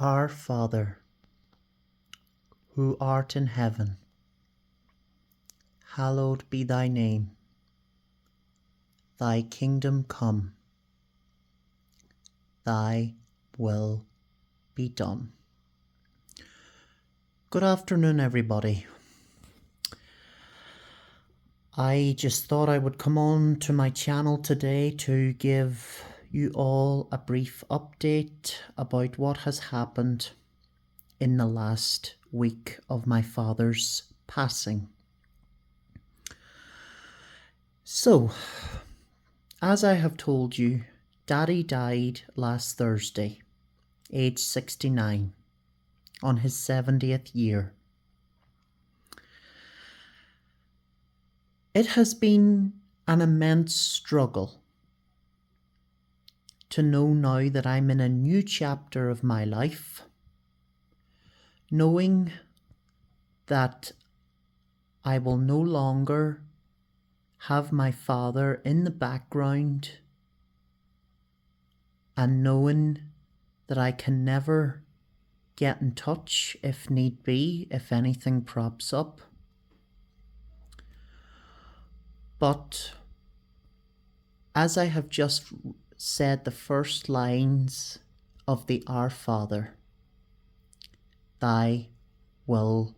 Our Father, who art in heaven, hallowed be thy name. Thy kingdom come, thy will be done. Good afternoon, everybody. I just thought I would come on to my channel today to give you all a brief update about what has happened in the last week of my father's passing. So, as I have told you, Daddy died last Thursday, age 69, on his 70th year. It has been an immense struggle to know now that I'm in a new chapter of my life, knowing that I will no longer have my father in the background, and knowing that I can never get in touch if need be, if anything props up. But as I have just said the first lines of the Our Father, thy will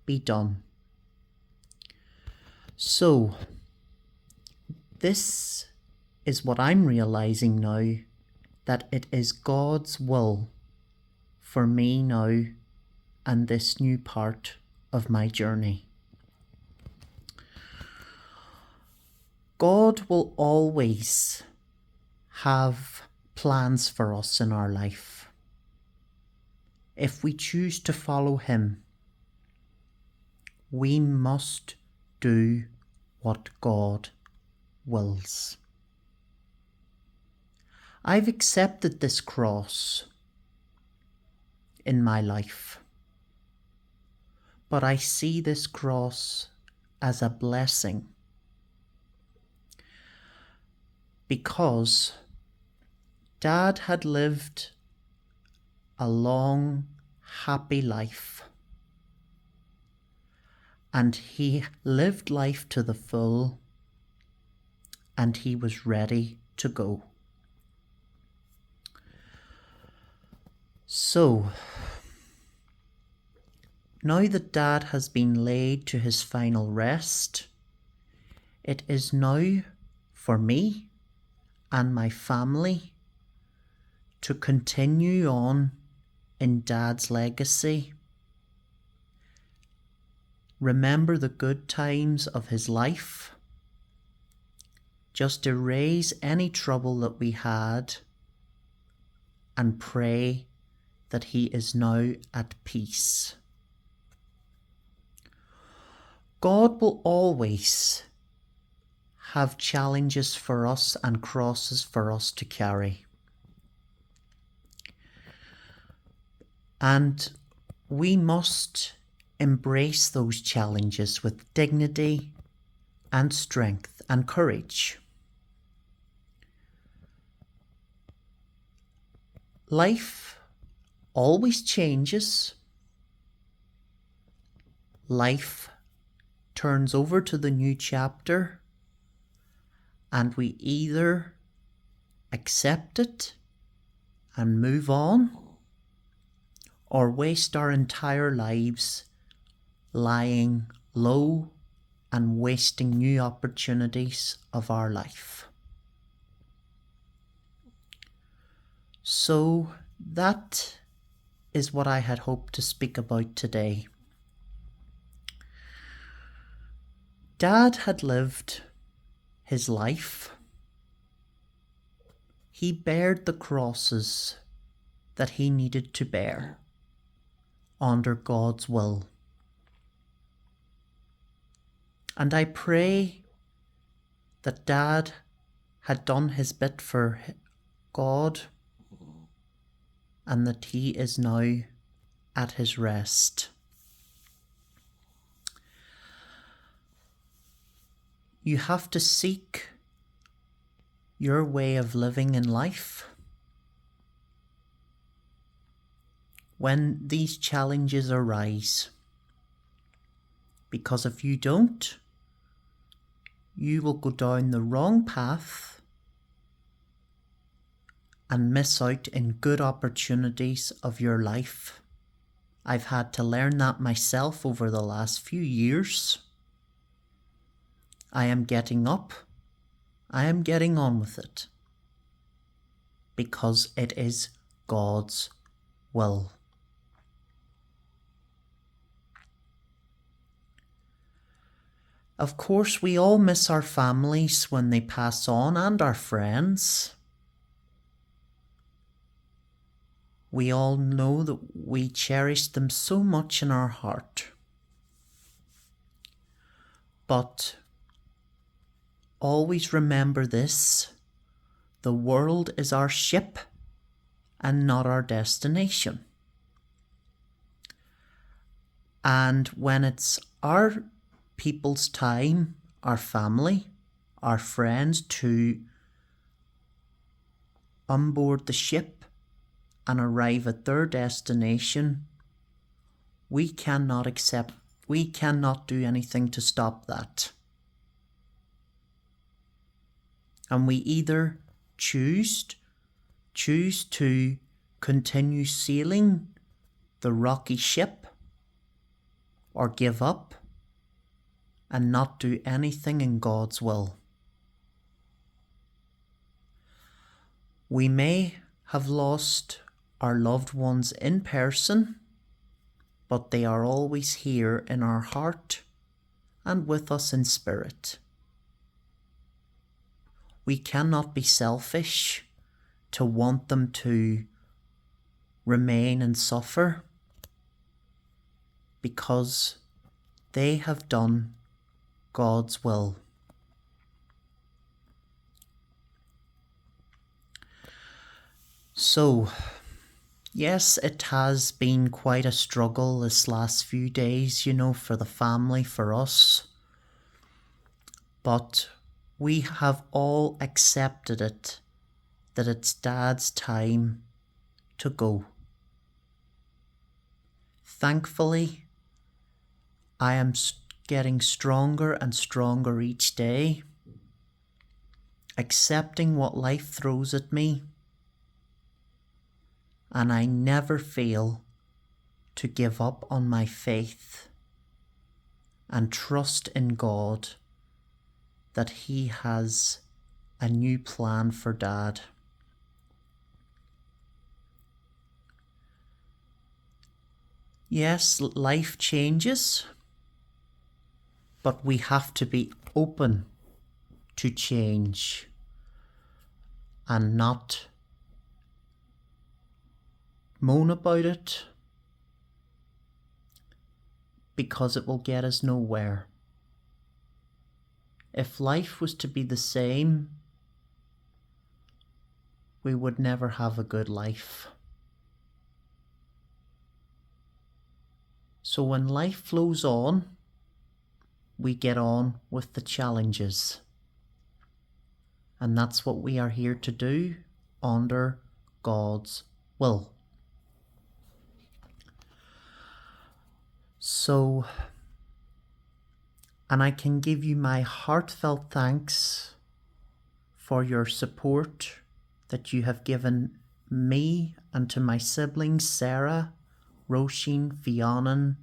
be done. So, this is what I'm realizing now, that it is God's will for me now and this new part of my journey. God will always have plans for us in our life if we choose to follow Him. We must do what God wills. I've accepted this cross in my life, but I see this cross as a blessing, because Dad had lived a long, happy life, and he lived life to the full, and he was ready to go. So, now that Dad has been laid to his final rest, it is now for me and my family to continue on in Dad's legacy. Remember the good times of his life. Just erase any trouble that we had and pray that he is now at peace. God will always have challenges for us and crosses for us to carry. And we must embrace those challenges with dignity and strength and courage. Life always changes. Life turns over to the new chapter, and we either accept it and move on, or waste our entire lives lying low and wasting new opportunities of our life. So that is what I had hoped to speak about today. Dad had lived his life. He bared the crosses that he needed to bear under God's will. And I pray that Dad had done his bit for God, and that he is now at his rest. You have to seek your way of living in life. when these challenges arise. Because if you don't, you will go down the wrong path and miss out in good opportunities of your life. I've had to learn that myself over the last few years. I am getting up. I am getting on with it. Because it is God's will. Of course, we all miss our families when they pass on, and our friends. We all know that we cherish them so much in our heart. But always remember this: the world is our ship and not our destination. And when it's our people's time, our family, our friends, to onboard the ship and arrive at their destination, we cannot do anything to stop that. And we either choose to continue sailing the rocky ship, or give up and not do anything in God's will. We may have lost our loved ones in person, but they are always here in our heart and with us in spirit. We cannot be selfish to want them to remain and suffer, because they have done God's will. So, yes, it has been quite a struggle this last few days, for the family, for us. But we have all accepted it, that it's Dad's time to go. Thankfully, I am getting stronger and stronger each day, accepting what life throws at me, and I never fail to give up on my faith and trust in God that He has a new plan for Dad. Yes, life changes, but we have to be open to change and not moan about it, because it will get us nowhere. If life was to be the same, we would never have a good life. So when life flows on, we get on with the challenges. And that's what we are here to do, under God's will. So, and I can give you my heartfelt thanks for your support that you have given me and to my siblings Sarah, Roisin, Fionnan,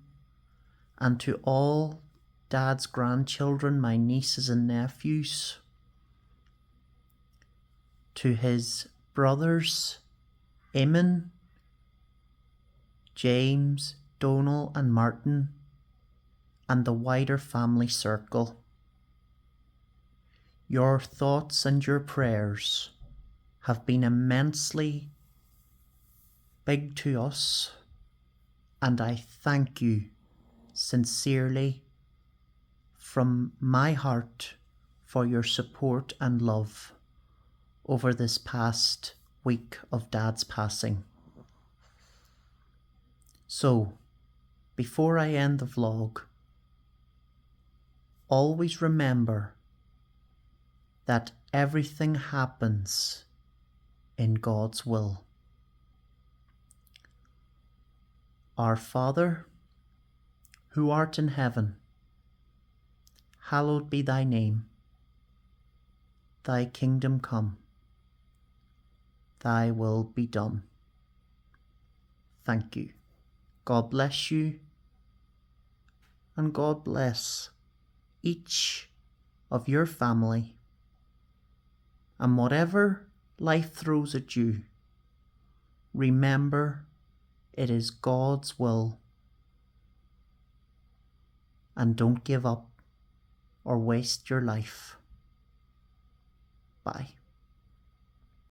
and to all Dad's grandchildren, my nieces and nephews, to his brothers, Eamon, James, Donal and Martin, and the wider family circle. Your thoughts and your prayers have been immensely big to us, and I thank you sincerely from my heart for your support and love over this past week of Dad's passing. So, before I end the vlog, always remember that everything happens in God's will. Our Father, who art in heaven, hallowed be thy name. Thy kingdom come, thy will be done. Thank you. God bless you, and God bless each of your family. And whatever life throws at you, remember it is God's will. And don't give up or waste your life. Bye.